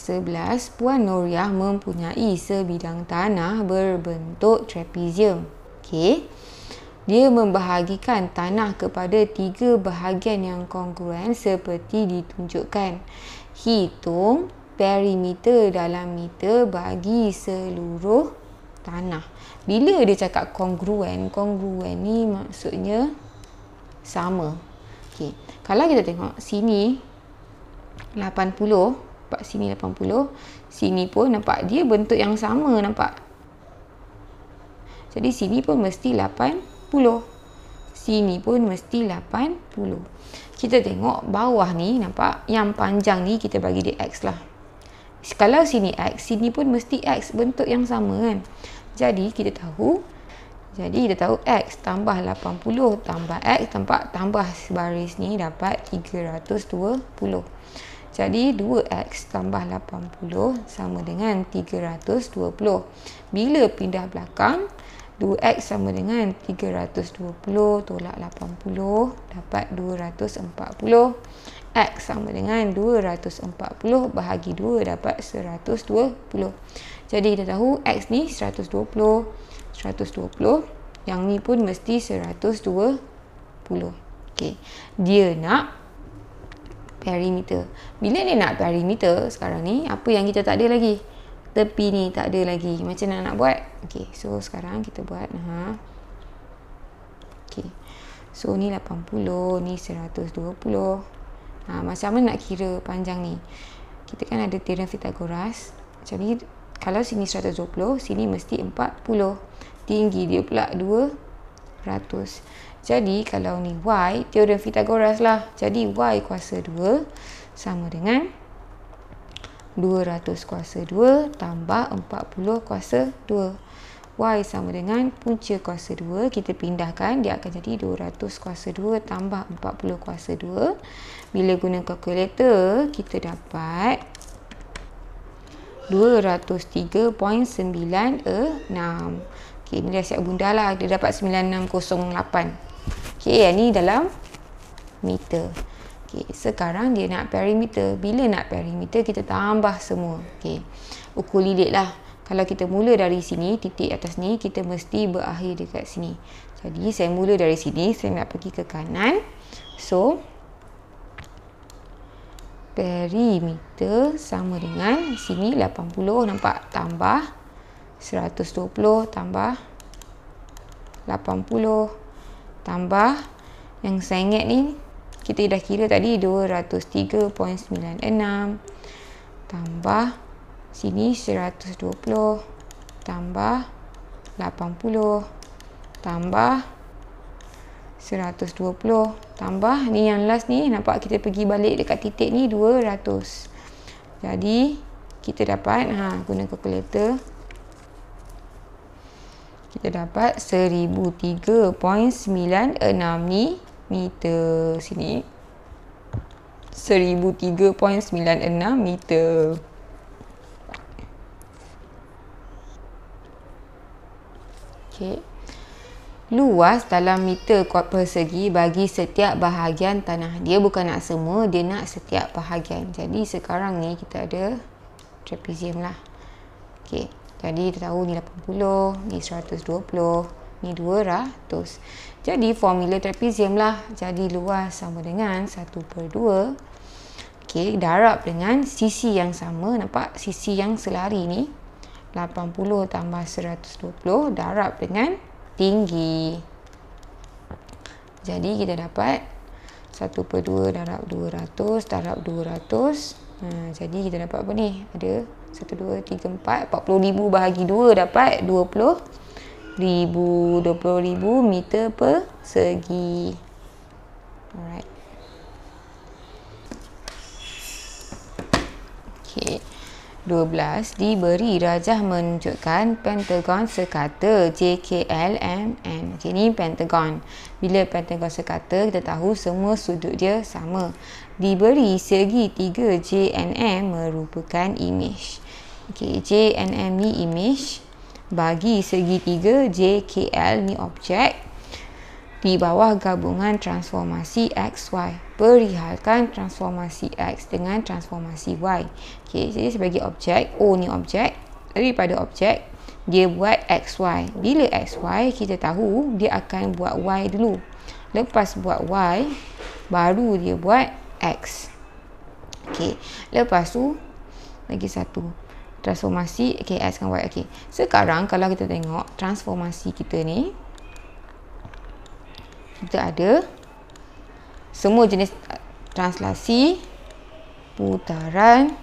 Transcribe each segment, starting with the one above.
11. Puan Noriah mempunyai sebidang tanah berbentuk trapezium. Okey. Dia membahagikan tanah kepada 3 bahagian yang kongruen seperti ditunjukkan. Hitung perimeter dalam meter bagi seluruh tanah. Bila dia cakap kongruen ni maksudnya sama. Okey. Kalau kita tengok sini 80, nampak sini 80, sini pun nampak dia bentuk yang sama, nampak. Jadi sini pun mesti 80. Sini pun mesti 80. Kita tengok bawah ni, nampak yang panjang ni kita bagi dia X lah. Kalau sini X, sini pun mesti X, bentuk yang sama kan. Jadi kita tahu X tambah 80 tambah X, tambah sebaris ni dapat 320. Jadi 2X tambah 80 sama dengan 320. Bila pindah belakang, 2X sama dengan 320 tolak 80 dapat 240. X sama dengan 240 bahagi 2 dapat 120. Jadi kita tahu X ni 120. Yang ni pun mesti 120. Okey. Dia nak perimeter. Bila dia nak perimeter sekarang ni, apa yang kita tak ada lagi? Tepi ni tak ada lagi. Macam mana nak buat? Okey, so sekarang kita buat okey. So ni 80, ni 120. Macam mana nak kira panjang ni? Kita kan ada teorem Pythagoras. Jadi kalau sini 120, sini mesti 40. Tinggi dia pula 200. Jadi kalau ni Y, teorem Pythagoras lah. Jadi Y kuasa 2 sama dengan 200 kuasa 2 tambah 40 kuasa 2. Y sama dengan punca kuasa 2. Kita pindahkan, dia akan jadi 200 kuasa 2 tambah 40 kuasa 2. Bila guna kalkulator, kita dapat 203.96. Okey, ni dah siap bunda lah. Dia dapat 9608. Okey, yang ni dalam meter. Okey, sekarang dia nak perimeter. Bila nak perimeter, kita tambah semua. Okey, ukur lilit lah. Kalau kita mula dari sini, titik atas ni, kita mesti berakhir dekat sini. Jadi, saya mula dari sini, saya nak pergi ke kanan. So, perimeter sama dengan sini 80, nampak? Tambah 120, tambah 80, tambah yang saya ingat ni, kita dah kira tadi 203.96 tambah sini 120 tambah 80 tambah 120 tambah ni yang last ni, nampak kita pergi balik dekat titik ni 200. Jadi kita dapat guna kalkulator, kita dapat 1003.96 ni meter. Sini 1003.96 meter. Okey. Luas dalam meter persegi bagi setiap bahagian tanah. Dia bukan nak semua, dia nak setiap bahagian. Jadi sekarang ni kita ada trapezium lah. Okey. Jadi kita tahu ni 80, ni 120, ni 200. Jadi formula trapezium lah. Jadi luas sama dengan 1/2. Okey, darab dengan sisi yang sama. Nampak sisi yang selari ni 80 tambah 120 darab dengan tinggi. Jadi kita dapat 1/2 darab 200 darab 200. Jadi kita dapat apa ni? Ada 1, 2, 3, 4. 40,000 bahagi 2 dapat 20,000 meter persegi. Alright. Okay. 12. Diberi rajah menunjukkan pentagon sekata JKLMN. Okay, ni pentagon. Bila pentagon sekata, kita tahu semua sudut dia sama. Diberi segi 3 JNM merupakan imej. Okay, JNM ni imej. Bagi segi 3 JKL ni objek. di bawah gabungan transformasi XY. Perihalkan transformasi X dengan transformasi Y. Okay, jadi sebagai objek, O ni objek. Daripada objek, dia buat XY. Bila XY, kita tahu dia akan buat Y dulu. Lepas buat Y, baru dia buat X. Okay, lepas tu, lagi satu. Transformasi, okay, X dengan Y. Okay, sekarang kalau kita tengok transformasi kita ni, kita ada semua jenis translasi, putaran,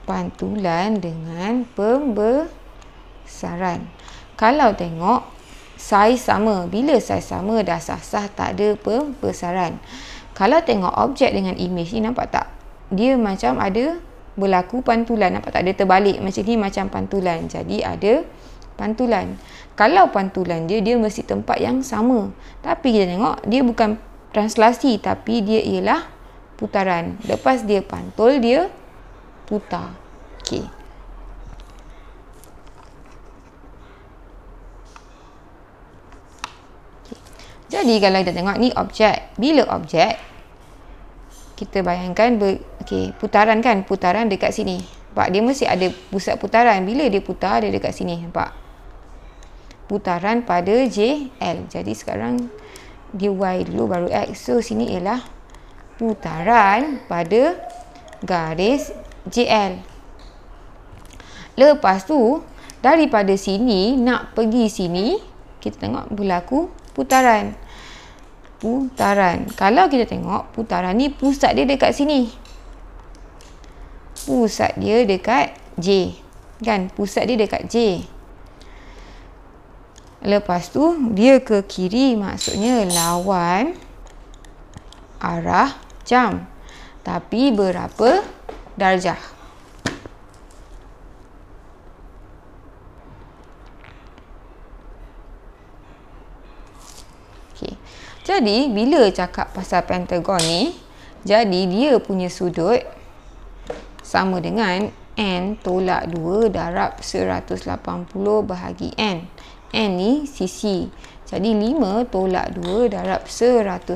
pantulan dengan pembesaran. Kalau tengok saiz sama, bila saiz sama dah sah-sah, tak ada pembesaran. Kalau tengok objek dengan image ni, nampak tak? Dia macam ada berlaku pantulan, nampak tak? Dia terbalik macam ni, macam pantulan. Jadi ada pantulan. Kalau pantulan dia mesti tempat yang sama. Tapi kita tengok dia bukan translasi, tapi dia ialah putaran. Lepas dia pantul, dia putar. Okey. Jadi kalau kita tengok ni objek. Bila objek, kita bayangkan putaran kan, putaran dekat sini. Nampak dia mesti ada pusat putaran. Bila dia putar, dia dekat sini. Nampak? Putaran pada JL. Jadi sekarang dia Y dulu baru X. So sini ialah putaran pada garis JL. Lepas tu daripada sini nak pergi sini, kita tengok berlaku putaran. Putaran. Kalau kita tengok putaran ni pusat dia dekat sini. Pusat dia dekat J. Kan? Pusat dia dekat J. Lepas tu dia ke kiri, maksudnya lawan arah jam. Tapi berapa darjah? Okey. Jadi bila cakap pasal pentagon ni, jadi dia punya sudut sama dengan N tolak 2 darab 180 bahagi N. N ni sisi. Jadi 5 tolak 2 darab 180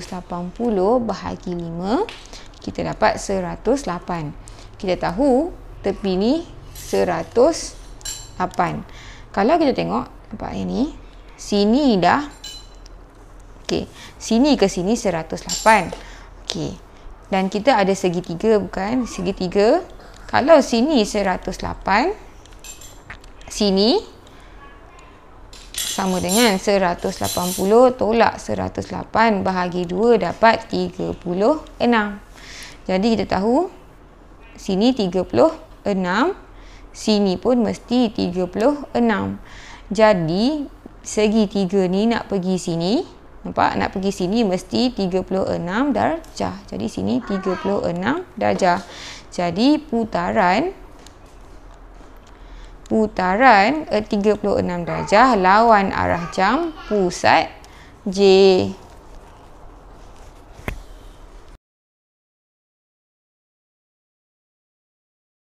bahagi 5. Kita dapat 108. Kita tahu tepi ni 108. Kalau kita tengok, nampak ini, sini dah. Okey, sini ke sini 108. Okey. Dan kita ada segitiga, bukan? Segitiga. Kalau sini 108, sini sama dengan 180 tolak 108 bahagi 2 dapat 36. Jadi kita tahu sini 36, sini pun mesti 36. Jadi segitiga ni nak pergi sini, nampak? Nak pergi sini mesti 36 darjah. Jadi sini 36 darjah. Jadi putaran 36 darjah lawan arah jam pusat J.